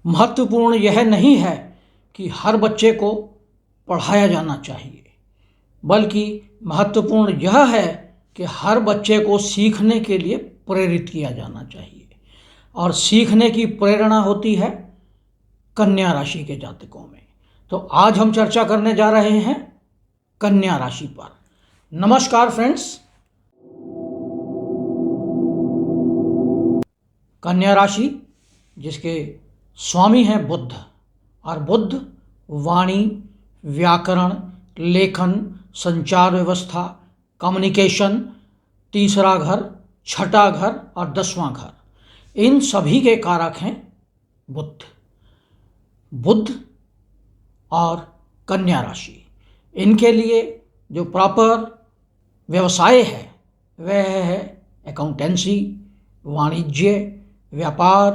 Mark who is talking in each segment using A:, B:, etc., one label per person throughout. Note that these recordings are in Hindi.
A: महत्वपूर्ण यह नहीं है कि हर बच्चे को पढ़ाया जाना चाहिए, बल्कि महत्वपूर्ण यह है कि हर बच्चे को सीखने के लिए प्रेरित किया जाना चाहिए। और सीखने की प्रेरणा होती है कन्या राशि के जातकों में। तो आज हम चर्चा करने जा रहे हैं कन्या राशि पर। नमस्कार फ्रेंड्स। कन्या राशि जिसके स्वामी हैं बुध, और बुध वाणी, व्याकरण, लेखन, संचार व्यवस्था, कम्युनिकेशन, तीसरा घर, छठा घर और 10वां घर, इन सभी के कारक हैं बुध। बुध और कन्या राशि, इनके लिए जो प्रॉपर व्यवसाय है वह है अकाउंटेंसी, वाणिज्य, व्यापार,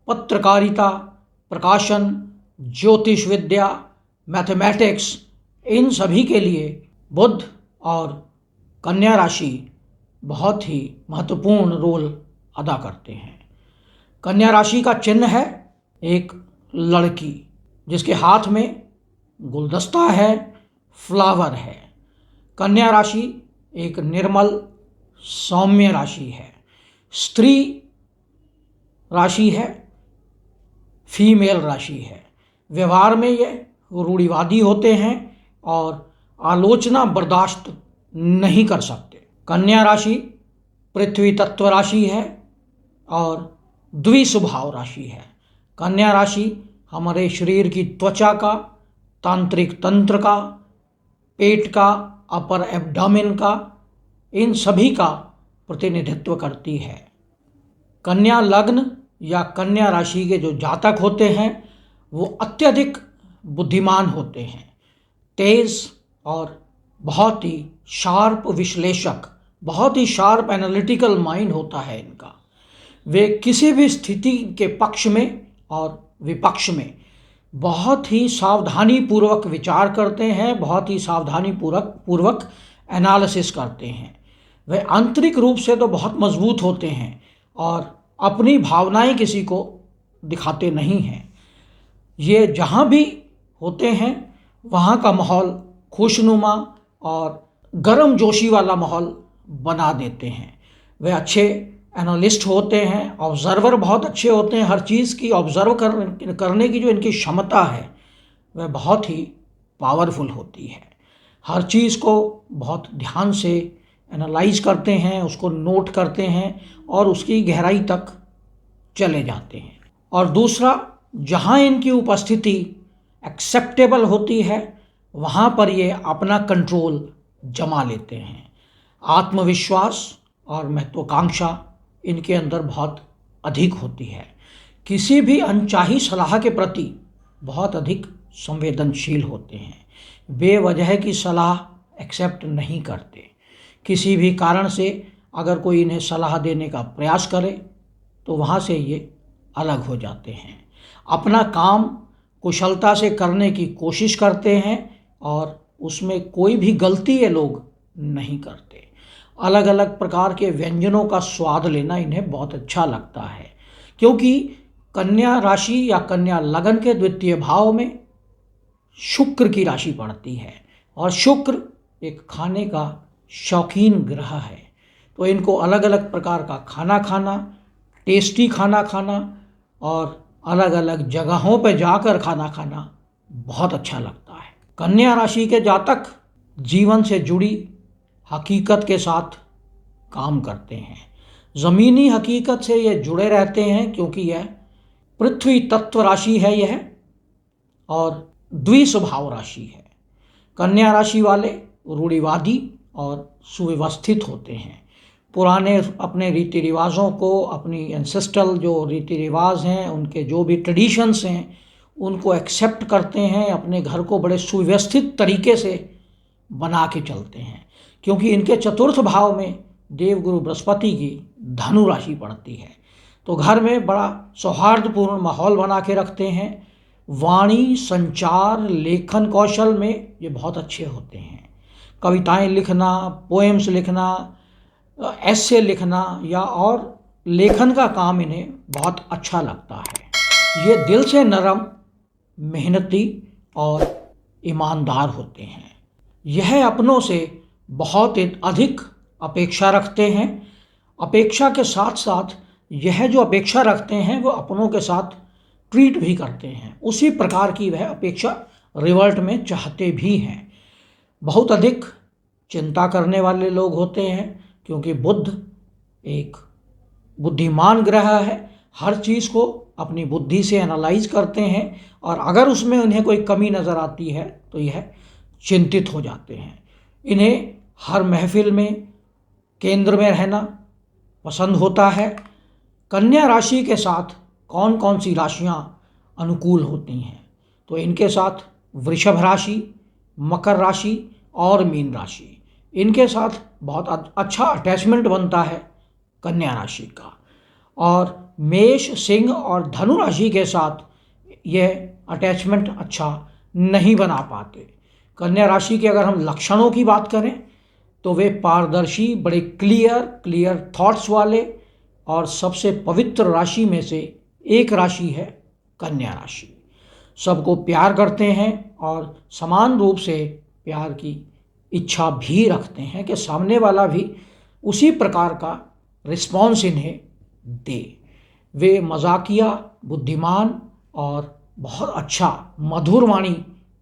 A: पत्रकारिता, प्रकाशन, ज्योतिष विद्या, मैथमेटिक्स, इन सभी के लिए बुध और कन्या राशि बहुत ही महत्वपूर्ण रोल अदा करते हैं। कन्या राशि का चिन्ह है एक लड़की जिसके हाथ में गुलदस्ता है, फ्लावर है। कन्या राशि एक निर्मल सौम्य राशि है, स्त्री राशि है, फीमेल राशि है। व्यवहार में ये रूढ़िवादी होते हैं और आलोचना बर्दाश्त नहीं कर सकते। कन्या राशि पृथ्वी तत्व राशि है और द्विस्वभाव राशि है। कन्या राशि हमारे शरीर की त्वचा का, तांत्रिक तंत्र का, पेट का, अपर एब्डोमेन का, इन सभी का प्रतिनिधित्व करती है। कन्या लग्न या कन्या राशि के जो जातक होते हैं वो अत्यधिक बुद्धिमान होते हैं, तेज और बहुत ही शार्प विश्लेषक, बहुत ही शार्प एनालिटिकल माइंड होता है इनका। वे किसी भी स्थिति के पक्ष में और विपक्ष में बहुत ही सावधानी पूर्वक विचार करते हैं, बहुत ही सावधानी पूर्वक एनालिसिस करते हैं। वे आंतरिक रूप से तो बहुत मजबूत होते हैं और अपनी भावनाएं किसी को दिखाते नहीं हैं। ये जहाँ भी होते हैं वहाँ का माहौल खुशनुमा और गर्म जोशी वाला माहौल बना देते हैं। वे अच्छे एनालिस्ट होते हैं, ऑब्जर्वर बहुत अच्छे होते हैं। हर चीज़ की ऑब्जर्व करने की जो इनकी क्षमता है वह बहुत ही पावरफुल होती है। हर चीज़ को बहुत ध्यान से एनालाइज करते हैं, उसको नोट करते हैं और उसकी गहराई तक चले जाते हैं। और दूसरा, जहाँ इनकी उपस्थिति एक्सेप्टेबल होती है वहाँ पर ये अपना कंट्रोल जमा लेते हैं। आत्मविश्वास और महत्वाकांक्षा इनके अंदर बहुत अधिक होती है। किसी भी अनचाही सलाह के प्रति बहुत अधिक संवेदनशील होते हैं। बेवजह की सलाह एक्सेप्ट नहीं करते। किसी भी कारण से अगर कोई इन्हें सलाह देने का प्रयास करे तो वहाँ से ये अलग हो जाते हैं। अपना काम कुशलता से करने की कोशिश करते हैं और उसमें कोई भी गलती ये लोग नहीं करते। अलग अलग प्रकार के व्यंजनों का स्वाद लेना इन्हें बहुत अच्छा लगता है, क्योंकि कन्या राशि या कन्या लगन के द्वितीय भाव में शुक्र की राशि पड़ती है और शुक्र एक खाने का शौकीन ग्रह है। तो इनको अलग अलग प्रकार का खाना खाना, टेस्टी खाना खाना और अलग अलग जगहों पर जाकर खाना खाना बहुत अच्छा लगता है। कन्या राशि के जातक जीवन से जुड़ी हकीकत के साथ काम करते हैं। ज़मीनी हकीकत से ये जुड़े रहते हैं क्योंकि यह पृथ्वी तत्व राशि है यह, और द्विस्वभाव राशि है। कन्या राशि वाले रूढ़िवादी और सुव्यवस्थित होते हैं। पुराने अपने रीति रिवाजों को, अपनी एंसेस्ट्रल जो रीति रिवाज हैं, उनके जो भी ट्रेडिशंस हैं, उनको एक्सेप्ट करते हैं। अपने घर को बड़े सुव्यवस्थित तरीके से बना के चलते हैं, क्योंकि इनके चतुर्थ भाव में देवगुरु बृहस्पति की धनु राशि पड़ती है। तो घर में बड़ा सौहार्दपूर्ण माहौल बना के रखते हैं। वाणी, संचार, लेखन कौशल में ये बहुत अच्छे होते हैं। कविताएं लिखना, पोएम्स लिखना, ऐसे लिखना या और लेखन का काम इन्हें बहुत अच्छा लगता है। ये दिल से नरम, मेहनती और ईमानदार होते हैं। यह अपनों से बहुत अधिक अपेक्षा रखते हैं। अपेक्षा के साथ साथ यह जो अपेक्षा रखते हैं वो अपनों के साथ ट्रीट भी करते हैं। उसी प्रकार की वह अपेक्षा रिवर्ट में चाहते भी हैं। बहुत अधिक चिंता करने वाले लोग होते हैं, क्योंकि बुध एक बुद्धिमान ग्रह है। हर चीज़ को अपनी बुद्धि से एनालाइज करते हैं और अगर उसमें उन्हें कोई कमी नज़र आती है तो यह चिंतित हो जाते हैं। इन्हें हर महफिल में केंद्र में रहना पसंद होता है। कन्या राशि के साथ कौन कौन सी राशियां अनुकूल होती हैं? तो इनके साथ वृषभ राशि, मकर राशि और मीन राशि, इनके साथ बहुत अच्छा अटैचमेंट बनता है कन्या राशि का। और मेष, सिंह और धनु राशि के साथ यह अटैचमेंट अच्छा नहीं बना पाते। कन्या राशि के अगर हम लक्षणों की बात करें तो वे पारदर्शी, बड़े क्लियर थॉट्स वाले और सबसे पवित्र राशि में से एक राशि है कन्या राशि। सबको प्यार करते हैं और समान रूप से प्यार की इच्छा भी रखते हैं कि सामने वाला भी उसी प्रकार का रिस्पॉन्स इन्हें दे। वे मजाकिया, बुद्धिमान और बहुत अच्छा मधुर वाणी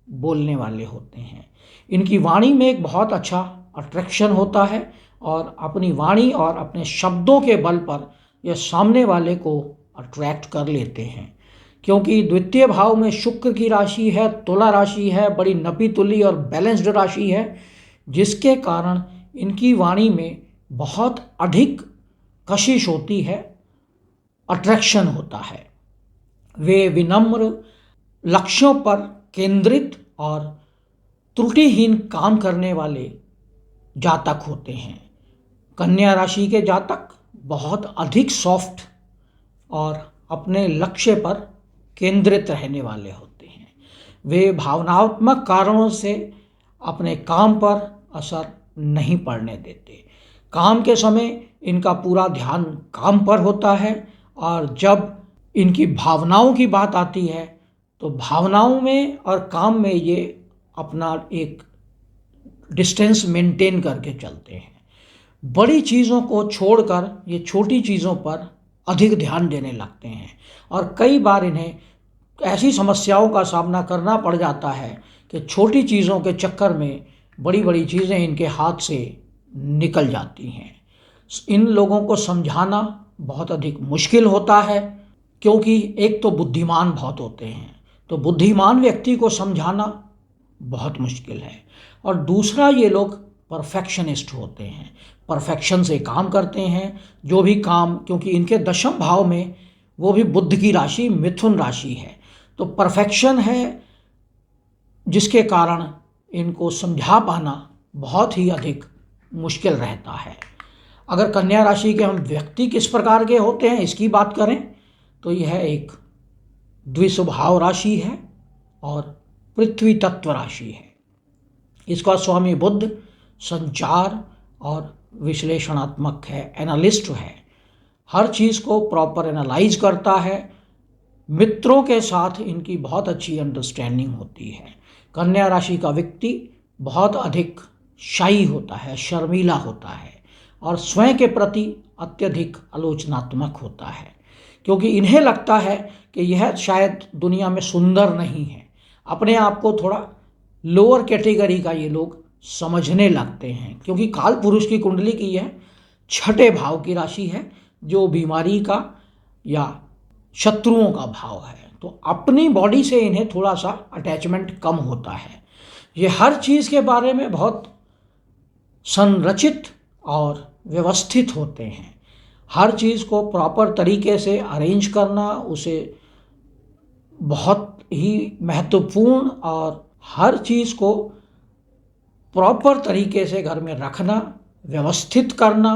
A: बोलने वाले होते हैं। इनकी वाणी में एक बहुत अच्छा अट्रैक्शन होता है और अपनी वाणी और अपने शब्दों के बल पर यह सामने वाले को अट्रैक्ट कर लेते हैं। क्योंकि द्वितीय भाव में शुक्र की राशि है, तुला राशि है, बड़ी नपी तुली और बैलेंस्ड राशि है, जिसके कारण इनकी वाणी में बहुत अधिक कशिश होती है, अट्रैक्शन होता है। वे विनम्र, लक्ष्यों पर केंद्रित और त्रुटिहीन काम करने वाले जातक होते हैं। कन्या राशि के जातक बहुत अधिक सॉफ्ट और अपने लक्ष्य पर केंद्रित रहने वाले होते हैं। वे भावनात्मक कारणों से अपने काम पर असर नहीं पड़ने देते। काम के समय इनका पूरा ध्यान काम पर होता है और जब इनकी भावनाओं की बात आती है तो भावनाओं में और काम में ये अपना एक डिस्टेंस मेंटेन करके चलते हैं। बड़ी चीज़ों को छोड़कर ये छोटी चीज़ों पर अधिक ध्यान देने लगते हैं और कई बार इन्हें ऐसी समस्याओं का सामना करना पड़ जाता है कि छोटी चीज़ों के चक्कर में बड़ी बड़ी चीज़ें इनके हाथ से निकल जाती हैं। इन लोगों को समझाना बहुत अधिक मुश्किल होता है, क्योंकि एक तो बुद्धिमान बहुत होते हैं, तो बुद्धिमान व्यक्ति को समझाना बहुत मुश्किल है। और दूसरा, ये लोग परफेक्शनिस्ट होते हैं, परफेक्शन से काम करते हैं। जो भी काम, क्योंकि इनके दशम भाव में वो भी बुध की राशि मिथुन राशि है, तो परफेक्शन है, जिसके कारण इनको समझा पाना बहुत ही अधिक मुश्किल रहता है। अगर कन्या राशि के हम व्यक्ति किस प्रकार के होते हैं इसकी बात करें तो यह एक द्विस्वभाव राशि है और पृथ्वी तत्व राशि है। इसका स्वामी बुध संचार और विश्लेषणात्मक है, एनालिस्ट है, हर चीज़ को प्रॉपर एनालाइज करता है। मित्रों के साथ इनकी बहुत अच्छी अंडरस्टैंडिंग होती है। कन्या राशि का व्यक्ति बहुत अधिक शाई होता है, शर्मीला होता है और स्वयं के प्रति अत्यधिक आलोचनात्मक होता है, क्योंकि इन्हें लगता है कि यह शायद दुनिया में सुंदर नहीं है। अपने आप को थोड़ा लोअर कैटेगरी का ये लोग समझने लगते हैं, क्योंकि काल पुरुष की कुंडली की यह छठे भाव की राशि है, जो बीमारी का या शत्रुओं का भाव है। तो अपनी बॉडी से इन्हें थोड़ा सा अटैचमेंट कम होता है। ये हर चीज़ के बारे में बहुत संरचित और व्यवस्थित होते हैं। हर चीज़ को प्रॉपर तरीके से अरेंज करना उसे बहुत ही महत्वपूर्ण, और हर चीज़ को प्रॉपर तरीके से घर में रखना, व्यवस्थित करना,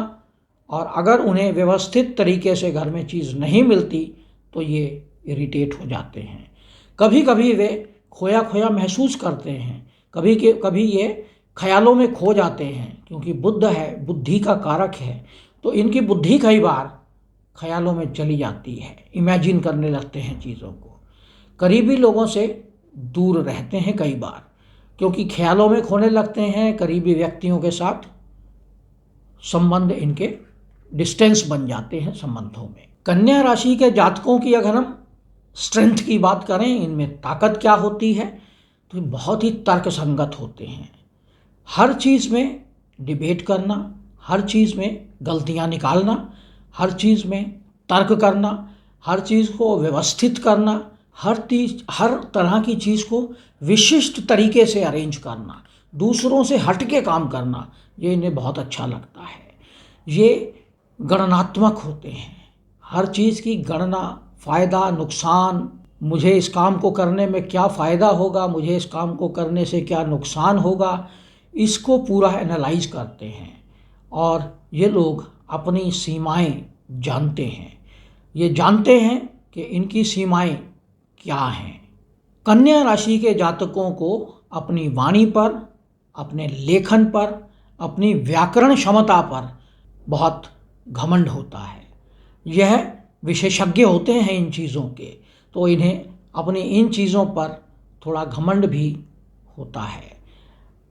A: और अगर उन्हें व्यवस्थित तरीके से घर में चीज़ नहीं मिलती तो ये इरिटेट हो जाते हैं। कभी कभी वे खोया खोया महसूस करते हैं, कभी ये ख्यालों में खो जाते हैं, क्योंकि बुध है, बुद्धि का कारक है, तो इनकी बुद्धि कई बार ख्यालों में चली जाती है, इमेजिन करने लगते हैं चीज़ों को। करीबी लोगों से दूर रहते हैं कई बार, क्योंकि ख्यालों में खोने लगते हैं। करीबी व्यक्तियों के साथ संबंध इनके डिस्टेंस बन जाते हैं संबंधों में। कन्या राशि के जातकों की अगर हम स्ट्रेंथ की बात करें, इनमें ताकत क्या होती है, तो ये बहुत ही तर्कसंगत होते हैं। हर चीज़ में डिबेट करना, हर चीज़ में गलतियां निकालना, हर चीज़ में तर्क करना, हर चीज़ को व्यवस्थित करना, हर तरह की चीज़ को विशिष्ट तरीके से अरेंज करना, दूसरों से हट के काम करना, ये इन्हें बहुत अच्छा लगता है। ये गणनात्मक होते हैं, हर चीज़ की गणना, फ़ायदा नुकसान, मुझे इस काम को करने में क्या फ़ायदा होगा, मुझे इस काम को करने से क्या नुकसान होगा, इसको पूरा एनालाइज करते हैं। और ये लोग अपनी सीमाएं जानते हैं, ये जानते हैं कि इनकी सीमाएं क्या हैं। कन्या राशि के जातकों को अपनी वाणी पर, अपने लेखन पर, अपनी व्याकरण क्षमता पर बहुत घमंड होता है। यह विशेषज्ञ होते हैं इन चीज़ों के, तो इन्हें अपनी इन चीज़ों पर थोड़ा घमंड भी होता है।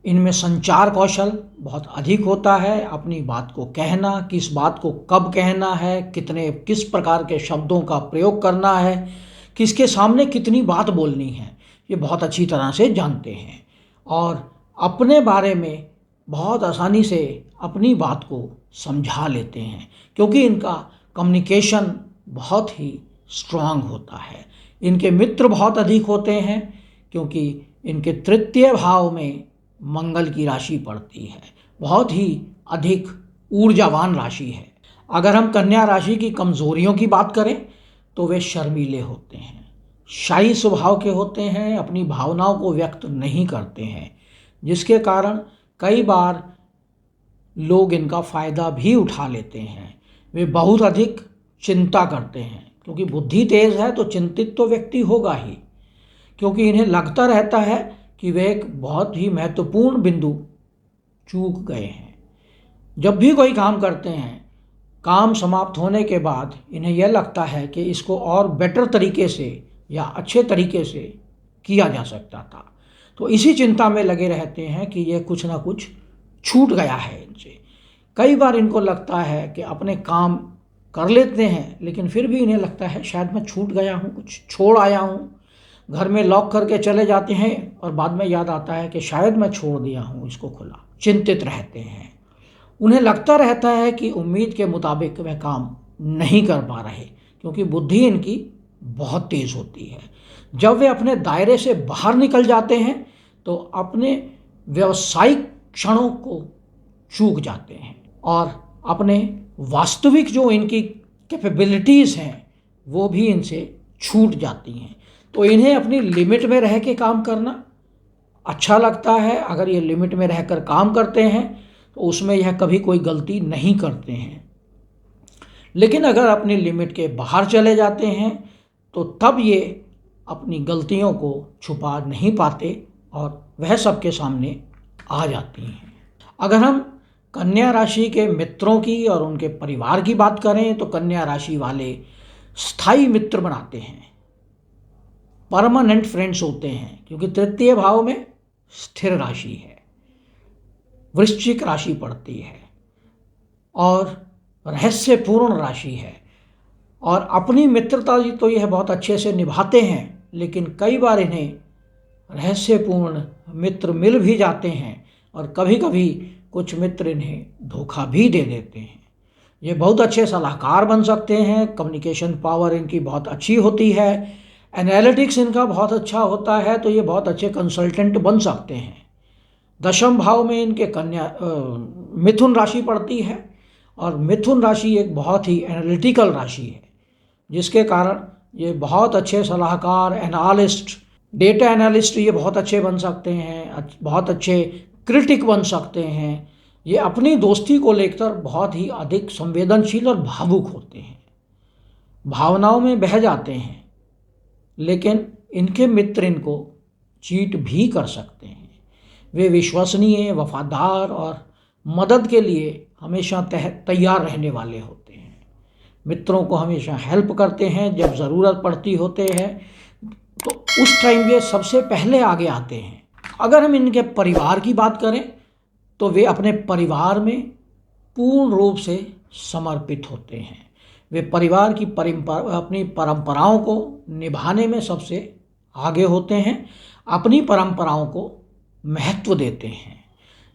A: इनमें संचार कौशल बहुत अधिक होता है। अपनी बात को कहना, किस बात को कब कहना है, किस प्रकार के शब्दों का प्रयोग करना है, किसके सामने कितनी बात बोलनी है, ये बहुत अच्छी तरह से जानते हैं। और अपने बारे में बहुत आसानी से अपनी बात को समझा लेते हैं, क्योंकि इनका कम्युनिकेशन बहुत ही स्ट्रांग होता है। इनके मित्र बहुत अधिक होते हैं, क्योंकि इनके तृतीय भाव में मंगल की राशि पड़ती है। बहुत ही अधिक ऊर्जावान राशि है। अगर हम कन्या राशि की कमज़ोरियों की बात करें तो वे शर्मीले होते हैं, शाही स्वभाव के होते हैं, अपनी भावनाओं को व्यक्त नहीं करते हैं, जिसके कारण कई बार लोग इनका फ़ायदा भी उठा लेते हैं। वे बहुत अधिक चिंता करते हैं, क्योंकि बुद्धि तेज है तो चिंतित तो व्यक्ति होगा ही, क्योंकि इन्हें लगता रहता है कि वे एक बहुत ही महत्वपूर्ण बिंदु चूक गए हैं। जब भी कोई काम करते हैं, काम समाप्त होने के बाद इन्हें यह लगता है कि इसको और बेटर तरीके से या अच्छे तरीके से किया जा सकता था, तो इसी चिंता में लगे रहते हैं कि यह कुछ ना कुछ छूट गया है इनसे। कई बार इनको लगता है कि अपने काम कर लेते हैं, लेकिन फिर भी इन्हें लगता है शायद मैं छूट गया हूँ, कुछ छोड़ आया हूँ। घर में लॉक करके चले जाते हैं और बाद में याद आता है कि शायद मैं छोड़ दिया हूँ इसको खुला। चिंतित रहते हैं, उन्हें लगता रहता है कि उम्मीद के मुताबिक वह काम नहीं कर पा रहे, क्योंकि बुद्धि इनकी बहुत तेज़ होती है। जब वे अपने दायरे से बाहर निकल जाते हैं तो अपने व्यावसायिक क्षणों को चूक जाते हैं और अपने वास्तविक जो इनकी कैपेबिलिटीज़ हैं वो भी इनसे छूट जाती हैं। तो इन्हें अपनी लिमिट में रह के काम करना अच्छा लगता है। अगर ये लिमिट में रहकर काम करते हैं तो उसमें यह कभी कोई गलती नहीं करते हैं, लेकिन अगर अपनी लिमिट के बाहर चले जाते हैं तो तब ये अपनी गलतियों को छुपा नहीं पाते और वह सबके सामने आ जाती हैं। अगर हम कन्या राशि के मित्रों की और उनके परिवार की बात करें तो कन्या राशि वाले स्थायी मित्र बनाते हैं, परमानेंट फ्रेंड्स होते हैं, क्योंकि तृतीय भाव में स्थिर राशि है, वृश्चिक राशि पड़ती है और रहस्यपूर्ण राशि है। और अपनी मित्रता तो यह बहुत अच्छे से निभाते हैं, लेकिन कई बार इन्हें रहस्यपूर्ण मित्र मिल भी जाते हैं और कभी कभी कुछ मित्र इन्हें धोखा भी दे देते हैं। ये बहुत अच्छे सलाहकार बन सकते हैं, कम्युनिकेशन पावर इनकी बहुत अच्छी होती है, एनालिटिक्स इनका बहुत अच्छा होता है, तो ये बहुत अच्छे कंसल्टेंट बन सकते हैं। दशम भाव में इनके मिथुन राशि पड़ती है और मिथुन राशि एक बहुत ही एनालिटिकल राशि है, जिसके कारण ये बहुत अच्छे सलाहकार, एनालिस्ट, डेटा एनालिस्ट ये बहुत अच्छे बन सकते हैं, बहुत अच्छे क्रिटिक बन सकते हैं। ये अपनी दोस्ती को लेकर बहुत ही अधिक संवेदनशील और भावुक होते हैं, भावनाओं में बह जाते हैं, लेकिन इनके मित्र इनको चीट भी कर सकते हैं। वे विश्वसनीय, वफादार और मदद के लिए हमेशा तैयार रहने वाले होते हैं। मित्रों को हमेशा हेल्प करते हैं, जब ज़रूरत पड़ती होते हैं तो उस टाइम ये सबसे पहले आगे आते हैं। अगर हम इनके परिवार की बात करें तो वे अपने परिवार में पूर्ण रूप से समर्पित होते हैं। वे परिवार की अपनी परंपराओं को निभाने में सबसे आगे होते हैं, अपनी परंपराओं को महत्व देते हैं।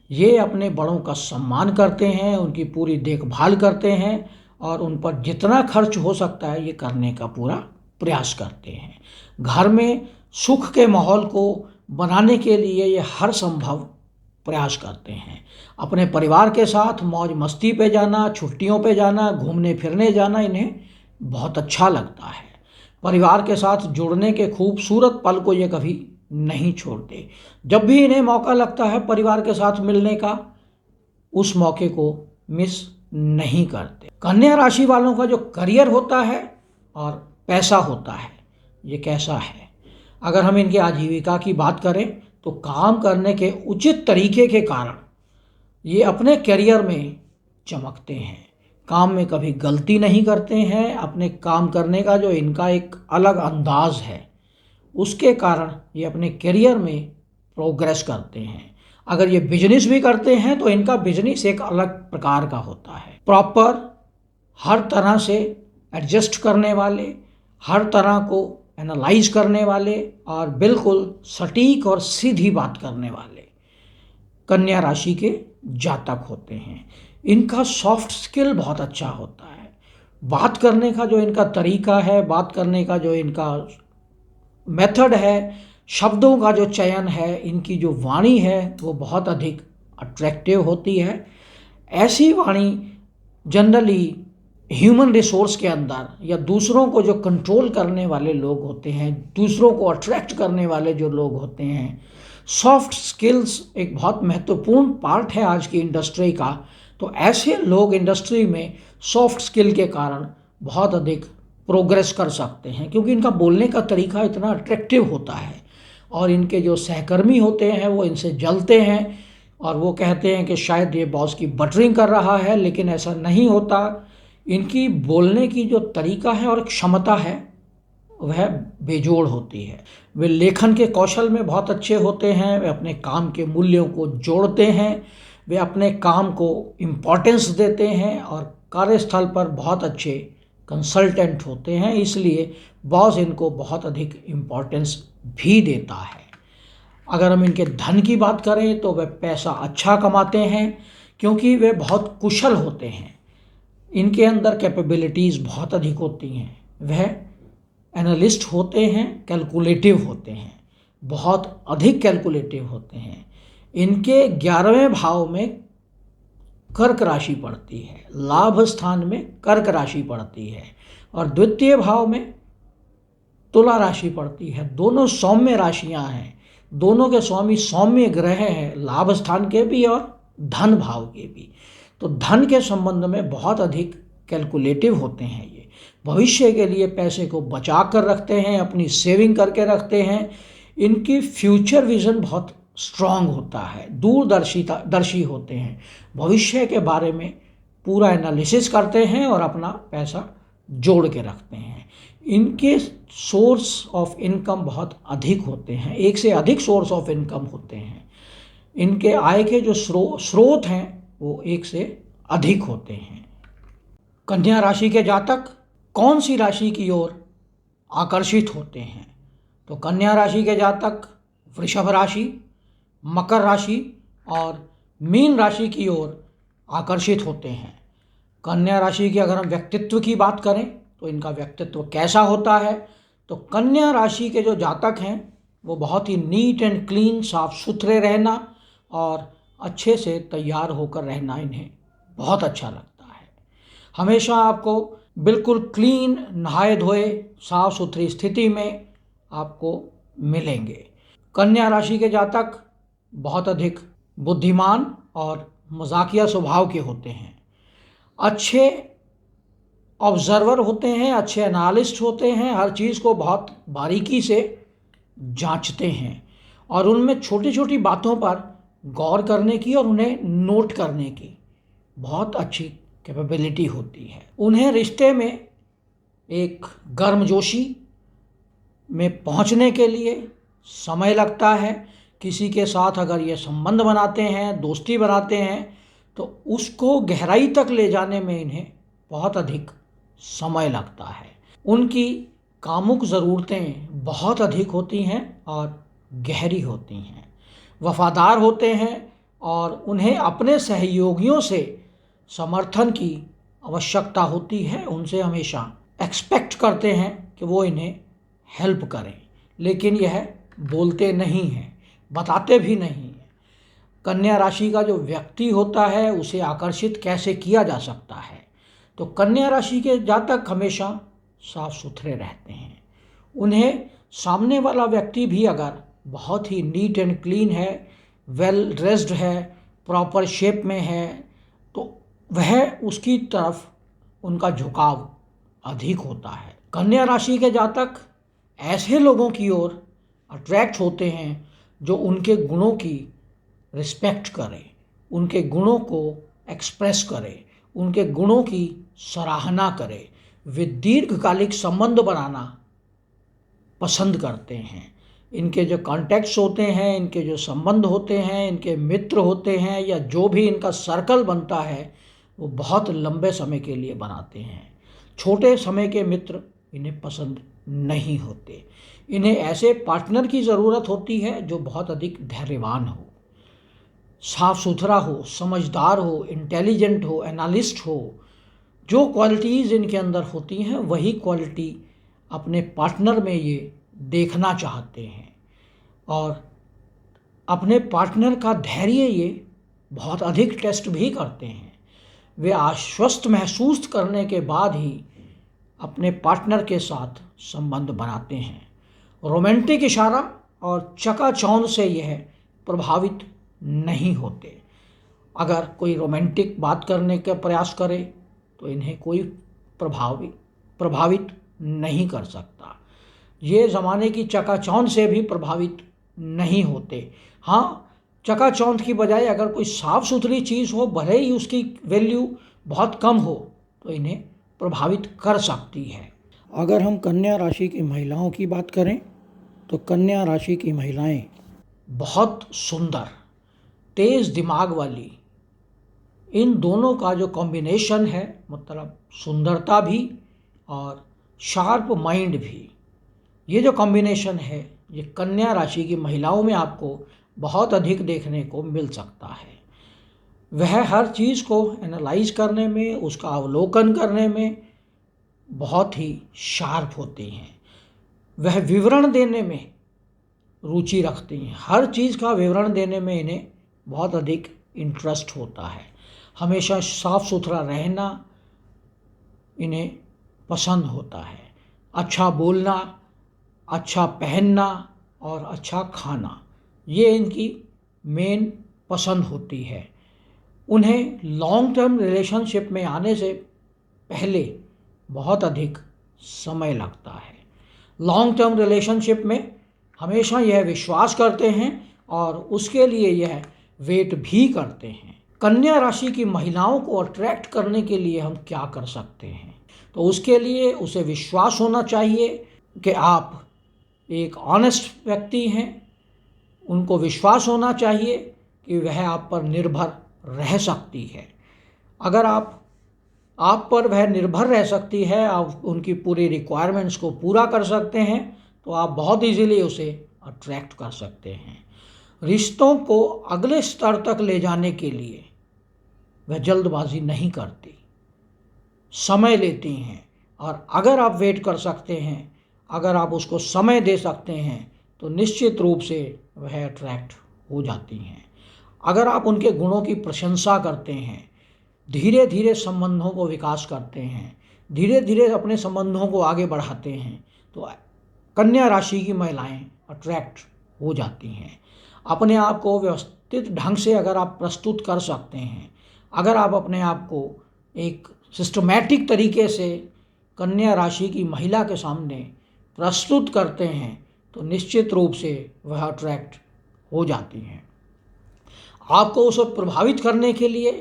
A: ये अपने बड़ों का सम्मान करते हैं, उनकी पूरी देखभाल करते हैं और उन पर जितना खर्च हो सकता है ये करने का पूरा प्रयास करते हैं। घर में सुख के माहौल को बनाने के लिए ये हर संभव प्रयास करते हैं। अपने परिवार के साथ मौज मस्ती पे जाना, छुट्टियों पे जाना, घूमने फिरने जाना इन्हें बहुत अच्छा लगता है। परिवार के साथ जुड़ने के खूबसूरत पल को ये कभी नहीं छोड़ते। जब भी इन्हें मौका लगता है परिवार के साथ मिलने का, उस मौके को मिस नहीं करते। कन्या राशि वालों का जो करियर होता है और पैसा होता है, ये कैसा है? अगर हम इनके आजीविका की बात करें तो काम करने के उचित तरीके के कारण ये अपने करियर में चमकते हैं। काम में कभी गलती नहीं करते हैं। अपने काम करने का जो इनका एक अलग अंदाज है, उसके कारण ये अपने करियर में प्रोग्रेस करते हैं। अगर ये बिजनेस भी करते हैं तो इनका बिजनेस एक अलग प्रकार का होता है। प्रॉपर हर तरह से एडजस्ट करने वाले, हर तरह को एनालाइज करने वाले और बिल्कुल सटीक और सीधी बात करने वाले कन्या राशि के जातक होते हैं। इनका सॉफ्ट स्किल बहुत अच्छा होता है। बात करने का जो इनका तरीका है, बात करने का जो इनका मेथड है, शब्दों का जो चयन है, इनकी जो वाणी है वो बहुत अधिक अट्रैक्टिव होती है। ऐसी वाणी जनरली ह्यूमन रिसोर्स के अंदर या दूसरों को जो कंट्रोल करने वाले लोग होते हैं, दूसरों को अट्रैक्ट करने वाले जो लोग होते हैं, सॉफ्ट स्किल्स एक बहुत महत्वपूर्ण पार्ट है आज की इंडस्ट्री का। तो ऐसे लोग इंडस्ट्री में सॉफ्ट स्किल के कारण बहुत अधिक प्रोग्रेस कर सकते हैं, क्योंकि इनका बोलने का तरीका इतना अट्रैक्टिव होता है और इनके जो सहकर्मी होते हैं वो इनसे जलते हैं और वो कहते हैं कि शायद ये बॉस की बटरिंग कर रहा है, लेकिन ऐसा नहीं होता। इनकी बोलने की जो तरीका है और क्षमता है वह बेजोड़ होती है। वे लेखन के कौशल में बहुत अच्छे होते हैं। वे अपने काम के मूल्यों को जोड़ते हैं। वे अपने काम को इम्पोर्टेंस देते हैं और कार्यस्थल पर बहुत अच्छे कंसल्टेंट होते हैं, इसलिए बॉस इनको बहुत अधिक इम्पोर्टेंस भी देता है। अगर हम इनके धन की बात करें तो वे पैसा अच्छा कमाते हैं, क्योंकि वे बहुत कुशल होते हैं। इनके अंदर कैपेबिलिटीज़ बहुत अधिक होती हैं। वह एनालिस्ट होते हैं, कैलकुलेटिव होते हैं, बहुत अधिक कैलकुलेटिव होते हैं। इनके 11वें भाव में कर्क राशि पड़ती है, लाभ स्थान में कर्क राशि पड़ती है और द्वितीय भाव में तुला राशि पड़ती है। दोनों सौम्य राशियां हैं, दोनों के स्वामी सौम्य ग्रह हैं, लाभ स्थान के भी और धन भाव के भी। तो धन के संबंध में बहुत अधिक कैलकुलेटिव होते हैं। ये भविष्य के लिए पैसे को बचा कर रखते हैं, अपनी सेविंग करके रखते हैं। इनकी फ्यूचर विजन बहुत स्ट्रांग होता है, दूरदर्शी होते हैं, भविष्य के बारे में पूरा एनालिसिस करते हैं और अपना पैसा जोड़ के रखते हैं। इनके सोर्स ऑफ इनकम बहुत अधिक होते हैं, एक से अधिक सोर्स ऑफ इनकम होते हैं। इनके आय के जो स्रोत हैं वो एक से अधिक होते हैं। कन्या राशि के जातक कौन सी राशि की ओर आकर्षित होते हैं? तो कन्या राशि के जातक वृषभ राशि, मकर राशि और मीन राशि की ओर आकर्षित होते हैं। कन्या राशि की अगर हम व्यक्तित्व की बात करें तो इनका व्यक्तित्व कैसा होता है? तो कन्या राशि के जो जातक हैं वो बहुत ही नीट एंड क्लीन, साफ सुथरे रहना और अच्छे से तैयार होकर रहना इन्हें बहुत अच्छा लगता है। हमेशा आपको बिल्कुल क्लीन, नहाए धोए, साफ सुथरी स्थिति में आपको मिलेंगे। कन्या राशि के जातक बहुत अधिक बुद्धिमान और मजाकिया स्वभाव के होते हैं, अच्छे ऑब्जर्वर होते हैं, अच्छे एनालिस्ट होते हैं, हर चीज़ को बहुत बारीकी से जांचते हैं और उनमें छोटी छोटी बातों पर गौर करने की और उन्हें नोट करने की बहुत अच्छी कैपेबिलिटी होती है। उन्हें रिश्ते में एक गर्मजोशी में पहुंचने के लिए समय लगता है। किसी के साथ अगर ये संबंध बनाते हैं, दोस्ती बनाते हैं, तो उसको गहराई तक ले जाने में इन्हें बहुत अधिक समय लगता है। उनकी कामुक ज़रूरतें बहुत अधिक होती हैं और गहरी होती हैं। वफादार होते हैं और उन्हें अपने सहयोगियों से समर्थन की आवश्यकता होती है। उनसे हमेशा एक्सपेक्ट करते हैं कि वो इन्हें हेल्प करें, लेकिन यह बोलते नहीं हैं, बताते भी नहीं हैं। कन्या राशि का जो व्यक्ति होता है उसे आकर्षित कैसे किया जा सकता है? तो कन्या राशि के जातक हमेशा साफ सुथरे रहते हैं। उन्हें सामने वाला व्यक्ति भी अगर बहुत ही नीट एंड क्लीन है, वेल ड्रेस्ड है, प्रॉपर शेप में है, तो वह उसकी तरफ उनका झुकाव अधिक होता है। कन्या राशि के जातक ऐसे लोगों की ओर अट्रैक्ट होते हैं जो उनके गुणों की रिस्पेक्ट करें, उनके गुणों को एक्सप्रेस करें, उनके गुणों की सराहना करें। वे दीर्घकालिक संबंध बनाना पसंद करते हैं। इनके जो कॉन्टैक्ट्स होते हैं, इनके जो संबंध होते हैं, इनके मित्र होते हैं, या जो भी इनका सर्कल बनता है, वो बहुत लंबे समय के लिए बनाते हैं। छोटे समय के मित्र इन्हें पसंद नहीं होते। इन्हें ऐसे पार्टनर की ज़रूरत होती है जो बहुत अधिक धैर्यवान हो, साफ सुथरा हो, समझदार हो, इंटेलिजेंट हो, एनालिस्ट हो। जो क्वालिटीज़ इनके अंदर होती हैं वही क्वालिटी अपने पार्टनर में ये देखना चाहते हैं। और अपने पार्टनर का धैर्य ये बहुत अधिक टेस्ट भी करते हैं। वे आश्वस्त महसूस करने के बाद ही अपने पार्टनर के साथ संबंध बनाते हैं। रोमांटिक इशारा और चकाचौंध से यह प्रभावित नहीं होते। अगर कोई रोमांटिक बात करने का प्रयास करे तो इन्हें कोई प्रभावित नहीं कर सकता। ये ज़माने की चकाचौंध से भी प्रभावित नहीं होते। हाँ, चकाचौंध की बजाय अगर कोई साफ़ सुथरी चीज़ हो, भले ही उसकी वैल्यू बहुत कम हो, तो इन्हें प्रभावित कर सकती है। अगर हम कन्या राशि की महिलाओं की बात करें तो कन्या राशि की महिलाएं बहुत सुंदर, तेज़ दिमाग वाली, इन दोनों का जो कॉम्बिनेशन है, मतलब सुंदरता भी और शार्प माइंड भी, ये जो कॉम्बिनेशन है ये कन्या राशि की महिलाओं में आपको बहुत अधिक देखने को मिल सकता है। वह हर चीज़ को एनालाइज करने में, उसका अवलोकन करने में बहुत ही शार्प होती हैं। वह विवरण देने में रुचि रखती हैं। हर चीज़ का विवरण देने में इन्हें बहुत अधिक इंटरेस्ट होता है। हमेशा साफ सुथरा रहना इन्हें पसंद होता है। अच्छा बोलना, अच्छा पहनना और अच्छा खाना, ये इनकी मेन पसंद होती है। उन्हें लॉन्ग टर्म रिलेशनशिप में आने से पहले बहुत अधिक समय लगता है। लॉन्ग टर्म रिलेशनशिप में हमेशा यह विश्वास करते हैं और उसके लिए यह वेट भी करते हैं। कन्या राशि की महिलाओं को अट्रैक्ट करने के लिए हम क्या कर सकते हैं? तो उसके लिए उसे विश्वास होना चाहिए कि आप एक ऑनेस्ट व्यक्ति हैं। उनको विश्वास होना चाहिए कि वह आप पर निर्भर रह सकती है। अगर आप पर वह निर्भर रह सकती है, आप उनकी पूरी रिक्वायरमेंट्स को पूरा कर सकते हैं, तो आप बहुत इजीली उसे अट्रैक्ट कर सकते हैं। रिश्तों को अगले स्तर तक ले जाने के लिए वह जल्दबाजी नहीं करती, समय लेती हैं। और अगर आप वेट कर सकते हैं, अगर आप उसको समय दे सकते हैं, तो निश्चित रूप से वह अट्रैक्ट हो जाती हैं। अगर आप उनके गुणों की प्रशंसा करते हैं, धीरे धीरे संबंधों को विकास करते हैं, धीरे धीरे अपने संबंधों को आगे बढ़ाते हैं, तो कन्या राशि की महिलाएं अट्रैक्ट हो जाती हैं। अपने आप को व्यवस्थित ढंग से अगर आप प्रस्तुत कर सकते हैं, अगर आप अपने आप को एक सिस्टमैटिक तरीके से कन्या राशि की महिला के सामने प्रस्तुत करते हैं, तो निश्चित रूप से वह अट्रैक्ट हो जाती हैं। आपको उसे प्रभावित करने के लिए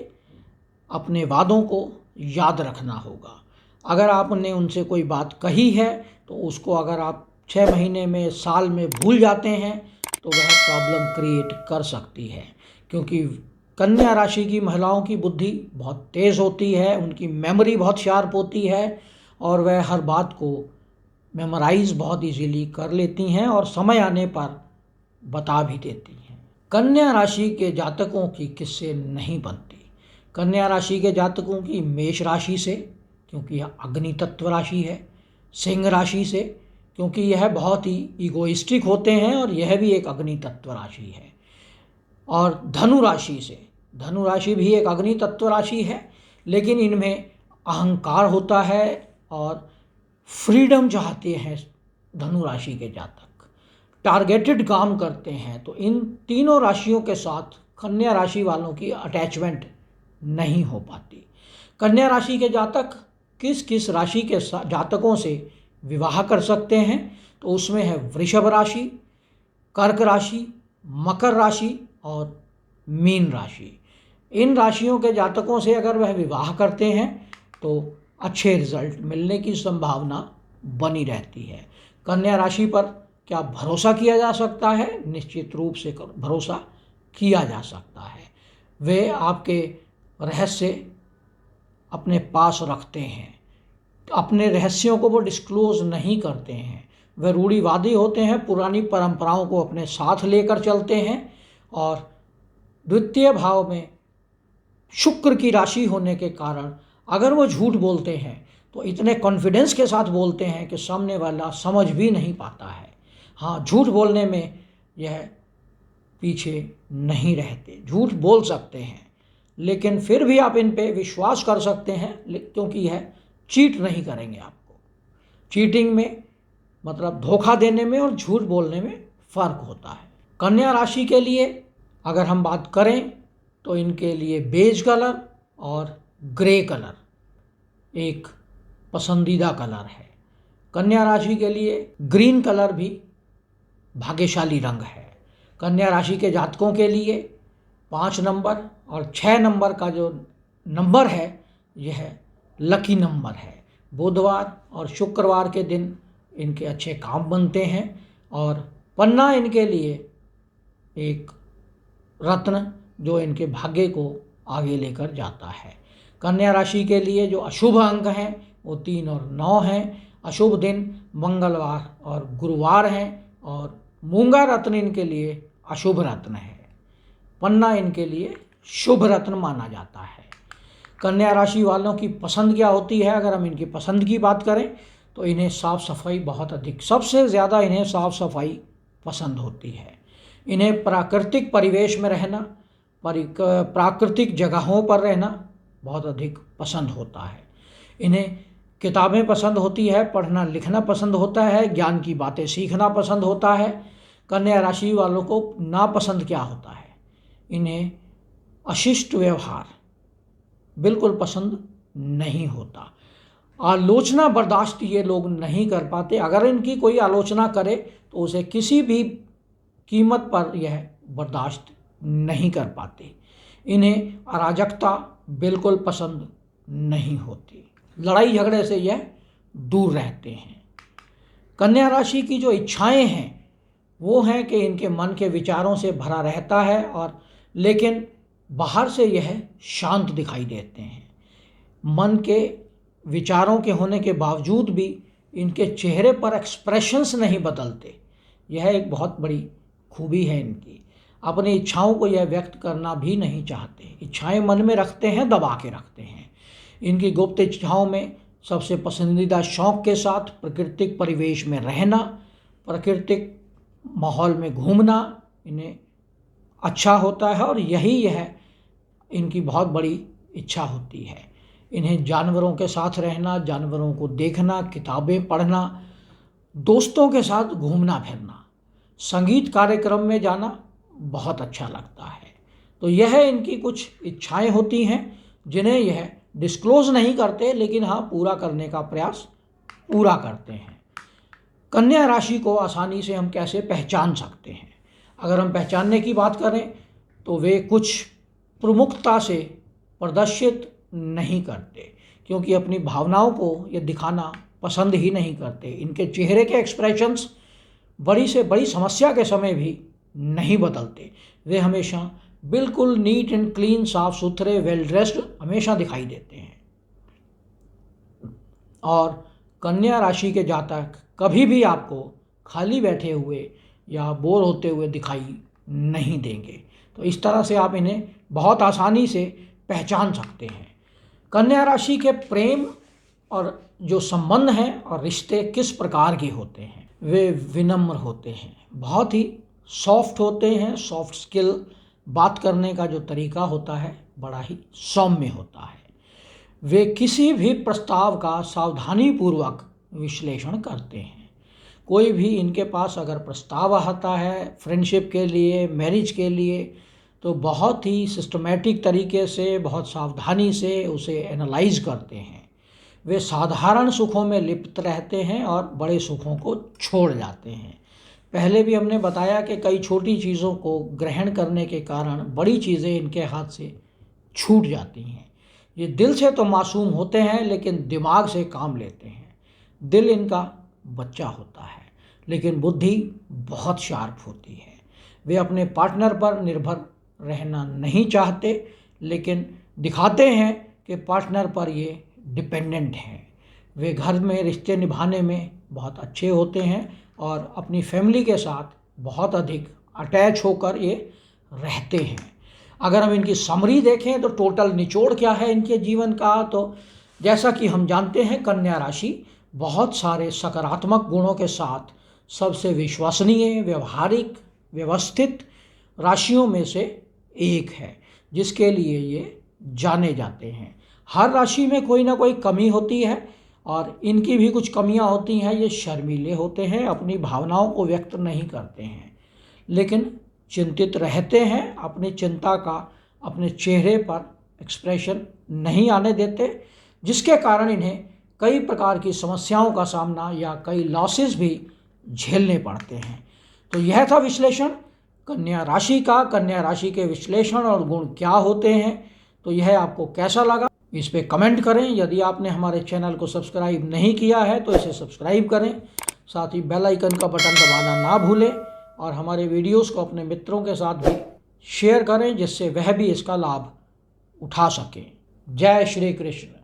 A: अपने वादों को याद रखना होगा। अगर आपने उनसे कोई बात कही है तो उसको अगर आप 6 महीने में, साल में भूल जाते हैं तो वह प्रॉब्लम क्रिएट कर सकती है, क्योंकि कन्या राशि की महिलाओं की बुद्धि बहुत तेज़ होती है, उनकी मेमोरी बहुत शार्प होती है और वह हर बात को मेमोराइज बहुत इजीली कर लेती हैं और समय आने पर बता भी देती हैं। कन्या राशि के जातकों की किससे नहीं बनती? कन्या राशि के जातकों की मेष राशि से, क्योंकि यह अग्नि तत्व राशि है, सिंह राशि से, क्योंकि यह बहुत ही इगोइस्टिक होते हैं और यह भी एक अग्नि तत्व राशि है, और धनु राशि से। धनु राशि भी एक अग्नि तत्व राशि है, लेकिन इनमें अहंकार होता है और फ्रीडम चाहते हैं धनु राशि के जातक, टारगेटेड काम करते हैं। तो इन तीनों राशियों के साथ कन्या राशि वालों की अटैचमेंट नहीं हो पाती। कन्या राशि के जातक किस किस राशि के जातकों से विवाह कर सकते हैं? तो उसमें है वृषभ राशि, कर्क राशि, मकर राशि और मीन राशि। इन राशियों के जातकों से अगर वह विवाह करते हैं तो अच्छे रिजल्ट मिलने की संभावना बनी रहती है। कन्या राशि पर क्या भरोसा किया जा सकता है? निश्चित रूप से भरोसा किया जा सकता है। वे आपके रहस्य अपने पास रखते हैं, अपने रहस्यों को वो डिस्क्लोज नहीं करते हैं। वे रूढ़िवादी होते हैं, पुरानी परंपराओं को अपने साथ लेकर चलते हैं और द्वितीय भाव में शुक्र की राशि होने के कारण अगर वो झूठ बोलते हैं तो इतने कॉन्फिडेंस के साथ बोलते हैं कि सामने वाला समझ भी नहीं पाता है। हाँ, झूठ बोलने में यह पीछे नहीं रहते, झूठ बोल सकते हैं, लेकिन फिर भी आप इन पे विश्वास कर सकते हैं, क्योंकि यह चीट नहीं करेंगे आपको। चीटिंग में मतलब धोखा देने में और झूठ बोलने में फ़र्क होता है। कन्या राशि के लिए अगर हम बात करें तो इनके लिए बेज कलर और ग्रे कलर एक पसंदीदा कलर है। कन्या राशि के लिए ग्रीन कलर भी भाग्यशाली रंग है। कन्या राशि के जातकों के लिए 5 नंबर और 6 नंबर का जो नंबर है यह लकी नंबर है। बुधवार और शुक्रवार के दिन इनके अच्छे काम बनते हैं और पन्ना इनके लिए एक रत्न जो इनके भाग्य को आगे लेकर जाता है। कन्या राशि के लिए जो अशुभ अंक हैं वो 3 और 9 हैं। अशुभ दिन मंगलवार और गुरुवार हैं और मूंगा रत्न इनके लिए अशुभ रत्न है। पन्ना इनके लिए शुभ रत्न माना जाता है। कन्या राशि वालों की पसंद क्या होती है? अगर हम इनकी पसंद की बात करें तो इन्हें साफ़ सफाई बहुत अधिक, सबसे ज़्यादा इन्हें साफ़ सफाई पसंद होती है। इन्हें प्राकृतिक परिवेश में रहना, प्राकृतिक जगहों पर रहना बहुत अधिक पसंद होता है। इन्हें किताबें पसंद होती है, पढ़ना लिखना पसंद होता है, ज्ञान की बातें सीखना पसंद होता है। कन्या राशि वालों को नापसंद क्या होता है? इन्हें अशिष्ट व्यवहार बिल्कुल पसंद नहीं होता। आलोचना बर्दाश्त ये लोग नहीं कर पाते। अगर इनकी कोई आलोचना करे तो उसे किसी भी कीमत पर यह बर्दाश्त नहीं कर पाते। इन्हें अराजकता बिल्कुल पसंद नहीं होती। लड़ाई झगड़े से यह दूर रहते हैं। कन्या राशि की जो इच्छाएं हैं वो हैं कि इनके मन के विचारों से भरा रहता है, और लेकिन बाहर से यह शांत दिखाई देते हैं। मन के विचारों के होने के बावजूद भी इनके चेहरे पर एक्सप्रेशंस नहीं बदलते। यह एक बहुत बड़ी खूबी है इनकी। अपनी इच्छाओं को यह व्यक्त करना भी नहीं चाहते। इच्छाएं मन में रखते हैं, दबा के रखते हैं। इनकी गुप्त इच्छाओं में सबसे पसंदीदा शौक़ के साथ प्राकृतिक परिवेश में रहना, प्राकृतिक माहौल में घूमना इन्हें अच्छा होता है, और यह इनकी बहुत बड़ी इच्छा होती है। इन्हें जानवरों के साथ रहना, जानवरों को देखना, किताबें पढ़ना, दोस्तों के साथ घूमना फिरना, संगीत कार्यक्रम में जाना बहुत अच्छा लगता है। तो यह इनकी कुछ इच्छाएं होती हैं जिन्हें यह डिस्क्लोज नहीं करते, लेकिन हाँ पूरा करने का प्रयास पूरा करते हैं। कन्या राशि को आसानी से हम कैसे पहचान सकते हैं? अगर हम पहचानने की बात करें तो वे कुछ प्रमुखता से प्रदर्शित नहीं करते। क्योंकि अपनी भावनाओं को ये दिखाना पसंद ही नहीं करते। इनके चेहरे के एक्सप्रेशंस बड़ी से बड़ी समस्या के समय भी नहीं बदलते। वे हमेशा बिल्कुल नीट एंड क्लीन, साफ सुथरे, वेल ड्रेस्ड हमेशा दिखाई देते हैं। और कन्या राशि के जातक कभी भी आपको खाली बैठे हुए या बोर होते हुए दिखाई नहीं देंगे। तो इस तरह से आप इन्हें बहुत आसानी से पहचान सकते हैं। कन्या राशि के प्रेम और जो संबंध हैं और रिश्ते किस प्रकार के होते हैं। वे विनम्र होते हैं, बहुत ही सॉफ्ट होते हैं। सॉफ्ट स्किल, बात करने का जो तरीका होता है बड़ा ही सौम्य होता है। वे किसी भी प्रस्ताव का सावधानीपूर्वक विश्लेषण करते हैं। कोई भी इनके पास अगर प्रस्ताव आता है फ्रेंडशिप के लिए, मैरिज के लिए, तो बहुत ही सिस्टमेटिक तरीके से, बहुत सावधानी से उसे एनालाइज करते हैं। वे साधारण सुखों में लिप्त रहते हैं और बड़े सुखों को छोड़ जाते हैं। पहले भी हमने बताया कि कई छोटी चीज़ों को ग्रहण करने के कारण बड़ी चीज़ें इनके हाथ से छूट जाती हैं। ये दिल से तो मासूम होते हैं लेकिन दिमाग से काम लेते हैं। दिल इनका बच्चा होता है लेकिन बुद्धि बहुत शार्प होती है। वे अपने पार्टनर पर निर्भर रहना नहीं चाहते लेकिन दिखाते हैं कि पार्टनर पर ये डिपेंडेंट हैं। वे घर में रिश्ते निभाने में बहुत अच्छे होते हैं और अपनी फैमिली के साथ बहुत अधिक अटैच होकर ये रहते हैं। अगर हम इनकी समरी देखें तो टोटल निचोड़ क्या है इनके जीवन का, तो जैसा कि हम जानते हैं कन्या राशि बहुत सारे सकारात्मक गुणों के साथ सबसे विश्वसनीय, व्यवहारिक, व्यवस्थित राशियों में से एक है जिसके लिए ये जाने जाते हैं। हर राशि में कोई ना कोई कमी होती है और इनकी भी कुछ कमियां होती हैं। ये शर्मीले होते हैं, अपनी भावनाओं को व्यक्त नहीं करते हैं लेकिन चिंतित रहते हैं। अपनी चिंता का अपने चेहरे पर एक्सप्रेशन नहीं आने देते, जिसके कारण इन्हें कई प्रकार की समस्याओं का सामना या कई लॉसेस भी झेलने पड़ते हैं। तो यह था विश्लेषण कन्या राशि का। कन्या राशि के विश्लेषण और गुण क्या होते हैं, तो यह आपको कैसा लगा इस पे कमेंट करें। यदि आपने हमारे चैनल को सब्सक्राइब नहीं किया है तो इसे सब्सक्राइब करें, साथ ही बेल आइकन का बटन दबाना ना भूलें और हमारे वीडियोस को अपने मित्रों के साथ भी शेयर करें जिससे वह भी इसका लाभ उठा सकें। जय श्री कृष्ण।